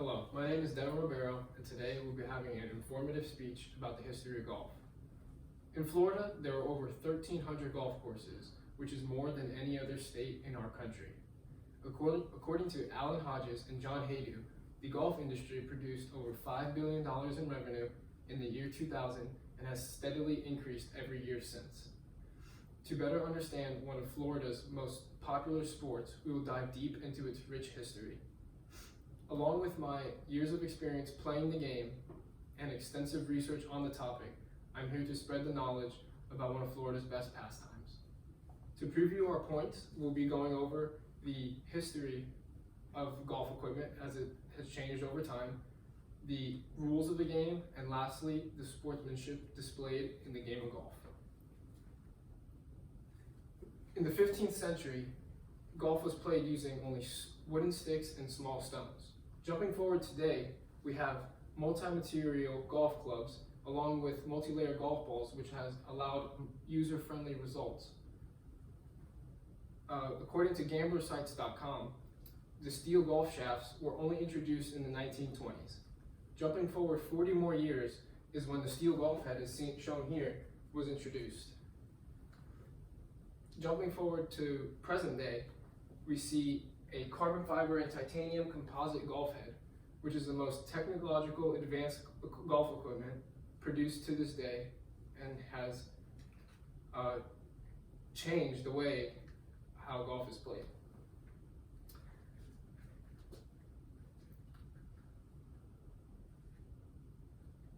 Hello, my name is Devin Ribeiro, and today we'll be having an informative speech about the history of golf. In Florida, there are over 1,300 golf courses, which is more than any other state in our country. According to Alan Hodges and John Haydu, the golf industry produced over $5 billion in revenue in the year 2000 and has steadily increased every year since. To better understand one of Florida's most popular sports, we will dive deep into its rich history. Along with my years of experience playing the game and extensive research on the topic, I'm here to spread the knowledge about one of Florida's best pastimes. To preview our points, we'll be going over the history of golf equipment as it has changed over time, the rules of the game, and lastly, the sportsmanship displayed in the game of golf. In the 15th century, golf was played using only wooden sticks and small stones. Jumping forward today, we have multi-material golf clubs along with multi-layer golf balls, which has allowed user-friendly results. According to gamblersites.com, the steel golf shafts were only introduced in the 1920s. Jumping forward 40 more years is when the steel golf head, as shown here, was introduced. Jumping forward to present day, we see a carbon fiber and titanium composite golf head, which is the most technological advanced golf equipment produced to this day and has changed the way how golf is played.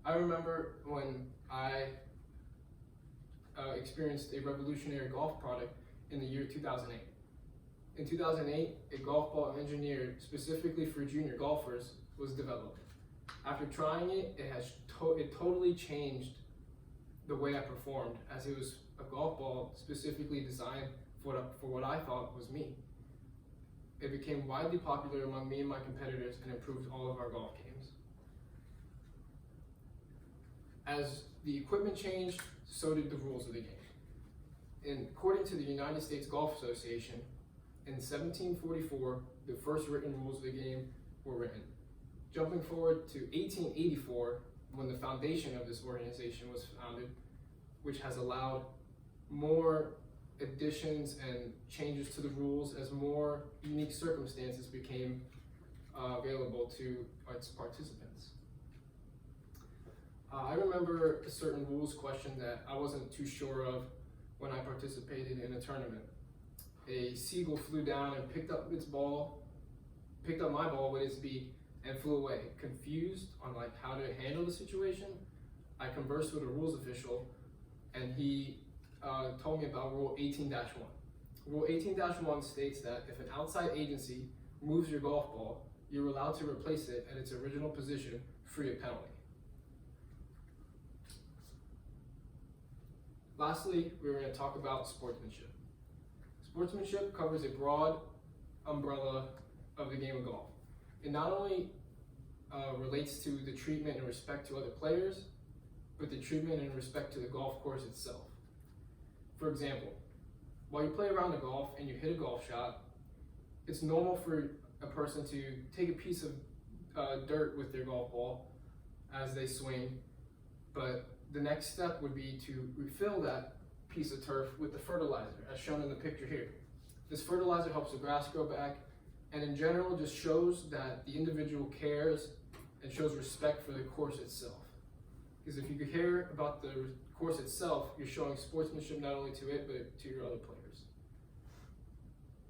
I remember when I experienced a revolutionary golf product in the year 2008. In 2008, a golf ball engineered specifically for junior golfers was developed. After trying it, it totally changed the way I performed, as it was a golf ball specifically designed for what I thought was me. It became widely popular among me and my competitors and improved all of our golf games. As the equipment changed, so did the rules of the game. According to the United States Golf Association, in 1744, the first written rules of the game were written. Jumping forward to 1884, when the foundation of this organization was founded, which has allowed more additions and changes to the rules as more unique circumstances became available to its participants. I remember a certain rules question that I wasn't too sure of when I participated in a tournament. A seagull flew down and picked up my ball with its beak and flew away. Confused on how to handle the situation, I conversed with a rules official, and he told me about Rule 18-1. Rule 18-1 states that if an outside agency moves your golf ball, you're allowed to replace it at its original position free of penalty. Lastly, we're going to talk about sportsmanship. Sportsmanship covers a broad umbrella of the game of golf. It not only relates to the treatment and respect to other players, but the treatment and respect to the golf course itself. For example, while you play around the golf and you hit a golf shot, it's normal for a person to take a piece of dirt with their golf ball as they swing, but the next step would be to refill that piece of turf with the fertilizer, as shown in the picture here. This fertilizer helps the grass grow back, and in general just shows that the individual cares and shows respect for the course itself. Because if you care about the course itself, you're showing sportsmanship not only to it, but to your other players.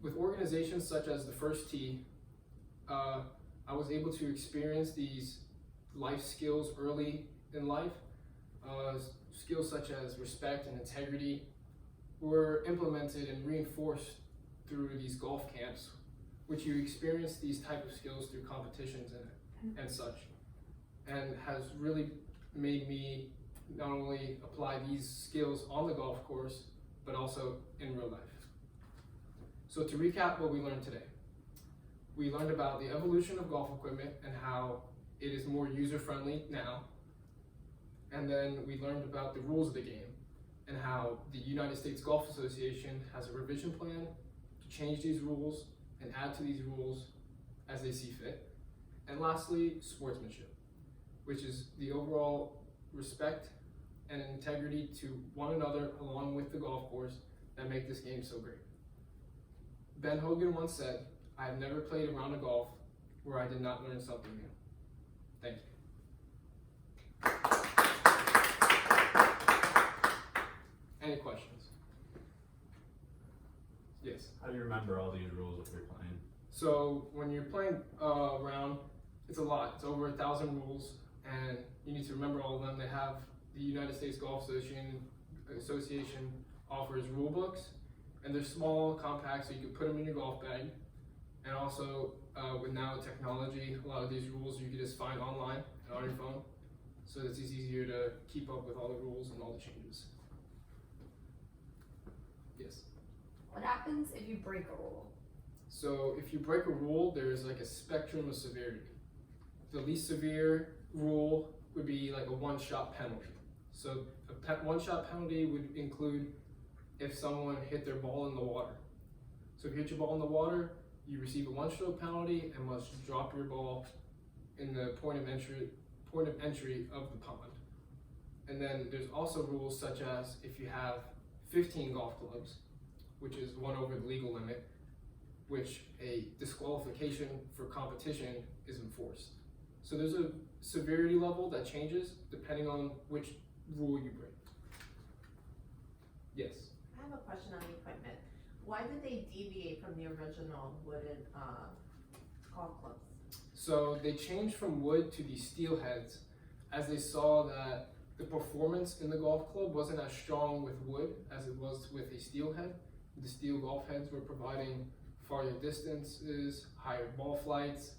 With organizations such as the First Tee, I was able to experience these life skills early in life. Skills such as respect and integrity were implemented and reinforced through these golf camps, which you experience these type of skills through competitions and such, and has really made me not only apply these skills on the golf course, but also in real life. So to recap what we learned today, we learned about the evolution of golf equipment and how it is more user-friendly now. And then we learned about the rules of the game and how the United States Golf Association has a revision plan to change these rules and add to these rules as they see fit. And lastly, sportsmanship, which is the overall respect and integrity to one another along with the golf course that make this game so great. Ben Hogan once said, "I have never played a round of golf where I did not learn something new." Thank you. Any questions? Yes. How do you remember all these rules if you're playing? So when you're playing a round, it's a lot. It's over 1,000 rules, and you need to remember all of them. They have the United States Golf Association offers rule books, and they're small, compact, so you can put them in your golf bag. And also, with now technology, a lot of these rules you can just find online and on your phone, so it's easier to keep up with all the rules and all the changes. Yes. What happens if you break a rule? So if you break a rule, there's like a spectrum of severity. The least severe rule would be like a one-shot penalty. So a one-shot penalty would include if someone hit their ball in the water. So if you hit your ball in the water, you receive a one-stroke penalty and must drop your ball in the point of entry of the pond. And then there's also rules such as if you have 15 golf clubs, which is one over the legal limit, which a disqualification for competition is enforced. So there's a severity level that changes depending on which rule you break. Yes. I have a question on the equipment. Why did they deviate from the original wooden golf clubs? So they changed from wood to these steel heads as they saw that the performance in the golf club wasn't as strong with wood as it was with a steel head. The steel golf heads were providing farther distances, higher ball flights,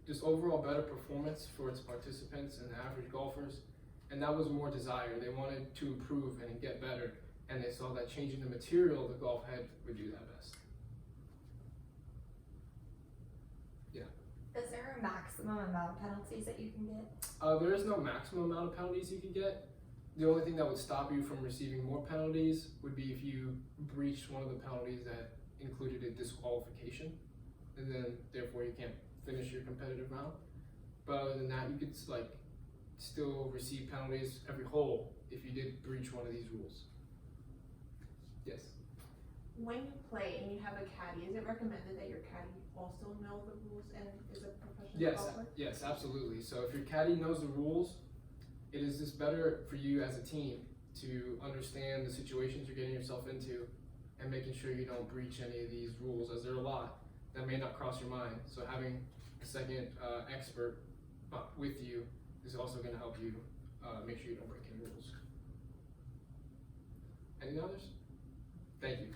just overall better performance for its participants and the average golfers. And that was more desired. They wanted to improve and get better. And they saw that changing the material of the golf head would do that best. Yeah. Is there a maximum amount of penalties that you can get? There is no maximum amount of penalties you can get. The only thing that would stop you from receiving more penalties would be if you breached one of the penalties that included a disqualification, and then therefore you can't finish your competitive round. But other than that, you could still receive penalties every hole if you did breach one of these rules. Yes. When you play and you have a caddy, is it recommended that your caddy also know the rules and is a professional golfer? Yes, absolutely. So if your caddy knows the rules, it is just better for you as a team to understand the situations you're getting yourself into and making sure you don't breach any of these rules, as there are a lot that may not cross your mind. So having a second expert with you is also going to help you make sure you don't break any rules. Any others? Thank you.